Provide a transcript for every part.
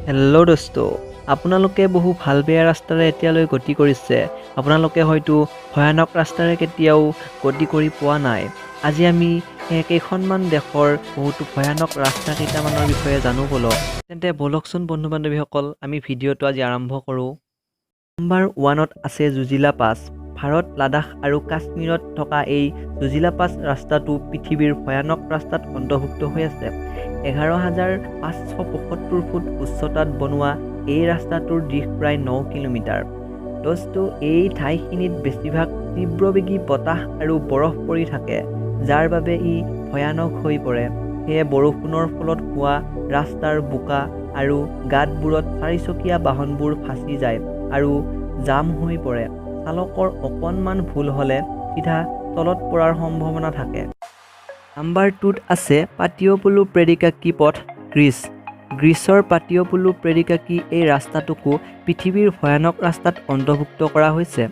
Hello' দোস্ত, আপোনালোকে বহু ভাল বেয়া ৰাস্তাৰে এতিয়ালৈ গতি কৰিছে। আপোনালোকে হয়তো ভয়ানক ৰাস্তাৰে কেতিয়াও গতি কৰি পোৱা নাই। আজি আমি কেইখনমান দেশৰ বহুতো ভয়ানক ৰাস্তা কেইটামানৰ বিষয়ে জানো বলক। তেন্তে বলকচোন বন্ধু বান্ধৱীসকল, আমি ভিডিঅ'টো আজি আৰম্ভ কৰোঁ। নাম্বাৰ 1ত আছে জুজিলা পাছ। ভাৰত, লাডাখ আৰু কাশ্মীৰত থকা এই জুজিলা পাছ ৰাস্তাটো পৃথিৱীৰ ভয়ানক ৰাস্তাত অন্তৰ্ভুক্ত হৈ আছে। 11,575 ফুট উচ্চতাত বনোৱা এই ৰাস্তাটোৰ দীৰ্ঘ প্ৰায় 9 কিলোমিটাৰ। দোস্ত, এই ঠাইখিনিত বেছিভাগ তীব্ৰবেগী বতাহ আৰু বৰফ পৰি থাকে, যাৰ বাবে ই ভয়ানক হৈ পৰে। সেয়ে বৰষুণৰ ফলত হোৱা ৰাস্তাৰ বোকা আৰু গাঁতবোৰত চাৰিচকীয়া বাহনবোৰ ফাঁচি যায় আৰু জাম হৈ পৰে। চালকৰ অকণমান ভুল হ'লে চিধা তলত পৰাৰ সম্ভাৱনা থাকে। নাম্বাৰ 2ত আছে patiopoulo perdikaki পথ, গ্ৰীচৰ patiopoulo perdikaki এই ৰাস্তাটোকো পৃথিৱীৰ ভয়ানক ৰাস্তাত অন্তৰ্ভুক্ত কৰা হৈছে।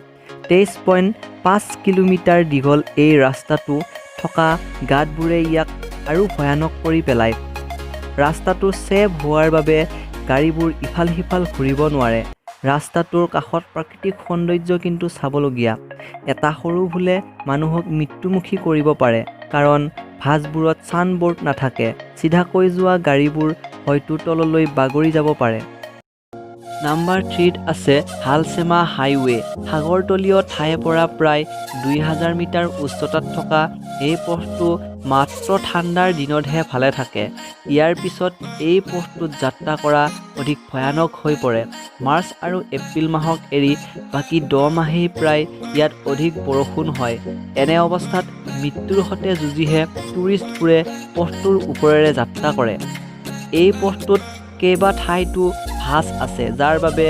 23.5 কিলোমিটাৰ দীঘল এই ৰাস্তাটো থকা গাঁতবোৰে ইয়াক আৰু ভয়ানক কৰি পেলায়। ৰাস্তাটো চেভ হোৱাৰ বাবে গাড়ীবোৰ ইফাল সিফাল ঘূৰিব নোৱাৰে। ৰাস্তাটোৰ কাষত প্ৰাকৃতিক সৌন্দৰ্য কিন্তু চাবলগীয়া। এটা সৰু ভুলে মানুহক মৃত্যুমুখী কৰিব পাৰে, কাৰণ ভাঁজবোৰত ছানবোৰ্ড নাথাকে। চিধাকৈ যোৱা গাড়ীবোৰ হয়তো তললৈ বাগৰি যাব পাৰে। নাম্বাৰ 3ত আছে হালছেমা হাইৱে। সাগৰতলীয় ঠাইৰ পৰা প্ৰায় 2000 মিটাৰ উচ্চতাত থকা এই পথটো মাত্ৰ ঠাণ্ডাৰ দিনতহে ভালে থাকে। ইয়াৰ পিছত এই পথটোত যাত্ৰা কৰা অধিক ভয়ানক হৈ পৰে। মাৰ্চ আৰু এপ্ৰিল মাহক এৰি বাকী 10 মাহেই প্ৰায় ইয়াত অধিক বৰষুণ হয়। এনে অৱস্থাত মৃত্যুৰ সৈতে যুঁজিহে টুৰিষ্টবোৰে পথটোৰ ওপৰেৰে যাত্ৰা কৰে। এই পথটোত কেইবা ঠাইতো ভাঁজ আছে, যাৰ বাবে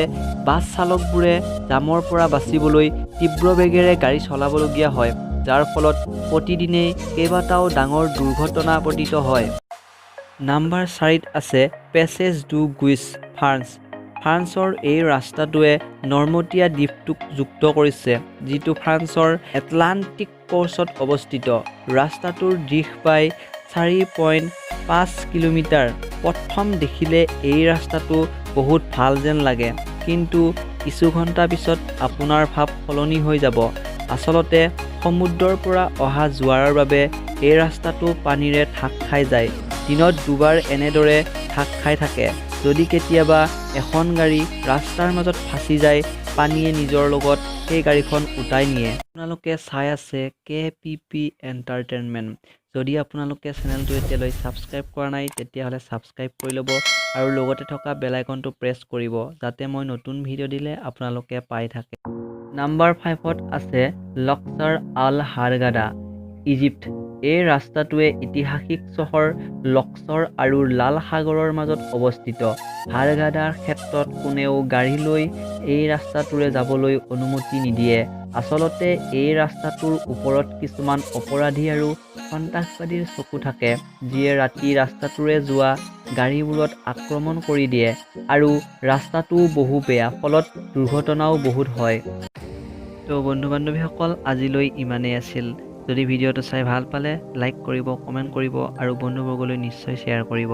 বাছ চালকবোৰে জামৰ পৰা বাচিবলৈ তীব্ৰ বেগেৰে গাড়ী চলাবলগীয়া হয়, যাৰ ফলত প্ৰতিদিনেই কেইবাটাও ডাঙৰ দুৰ্ঘটনা পতিত হয়। নাম্বাৰ 4ত আছে পেছেজ du-cois, ফ্ৰান্সৰ এই ৰাস্তাটোৱে নৰ্মতিয়া দ্বীপটোক যুক্ত কৰিছে, যিটো ফ্ৰান্সৰ এটলাণ্টিক কৰ্চত অৱস্থিত। ৰাস্তাটোৰ দীৰ্ঘ প্ৰায় 4.5 কিলোমিটাৰ। প্ৰথম দেখিলে এই ৰাস্তাটো বহুত ভাল যেন লাগে, কিন্তু কিছু ঘণ্টা পিছত আপোনাৰ ভাৱ সলনি হৈ যাব। আচলতে সমুদ্ৰৰ পৰা অহা জোৱাৰৰ বাবে এই ৰাস্তাটো পানীৰে ঢাক খাই যায়। দিনত দুবাৰ এনেদৰে ঢাক খাই থাকে। যদি কেতিয়াবা এখন গাড়ী ৰাস্তাৰ মাজত ফাঁচি যায়, পানীয়ে নিজৰ লগত সেই গাড়ীখন উটাই নিয়ে। আপোনালোকে চাই আছে KPP এণ্টাৰটেইনমেণ্ট। যদি আপোনালোকে চেনেলটো এতিয়ালৈ ছাবস্ক্ৰাইব কৰা নাই, তেতিয়াহ'লে ছাবস্ক্ৰাইব কৰি ল'ব আৰু লগতে থকা বেল আইকনটো প্ৰেছ কৰিব, যাতে মই নতুন ভিডিঅ' দিলে আপোনালোকে পাই থাকে। নাম্বাৰ 5ত আছে লক্সৰ আল হৰঘাদা, ইজিপ্ত। এই ৰাস্তাটোৱে ঐতিহাসিক চহৰ লক্সৰ আৰু লাল সাগৰৰ মাজত অৱস্থিত। হৰঘাদাৰ ক্ষেত্ৰত কোনেও গাড়ী লৈ এই ৰাস্তাটোৰে যাবলৈ অনুমতি নিদিয়ে। আচলতে এই ৰাস্তাটোৰ ওপৰত কিছুমান অপৰাধী আৰু সন্ত্ৰাসবাদীৰ চকু থাকে, যিয়ে ৰাতি ৰাস্তাটোৰে যোৱা গাড়ীবোৰত আক্ৰমণ কৰি দিয়ে, আৰু ৰাস্তাটোও বহু বেয়া, ফলত দুৰ্ঘটনাও বহুত হয়। তো বন্ধু বান্ধৱীসকল, আজিলৈ ইমানেই আছিল। যদি ভিডিঅ'টো চাই ভাল পালে লাইক কৰিব, কমেণ্ট কৰিব আৰু বন্ধুবৰ্গলৈ নিশ্চয় শ্বেয়াৰ কৰিব।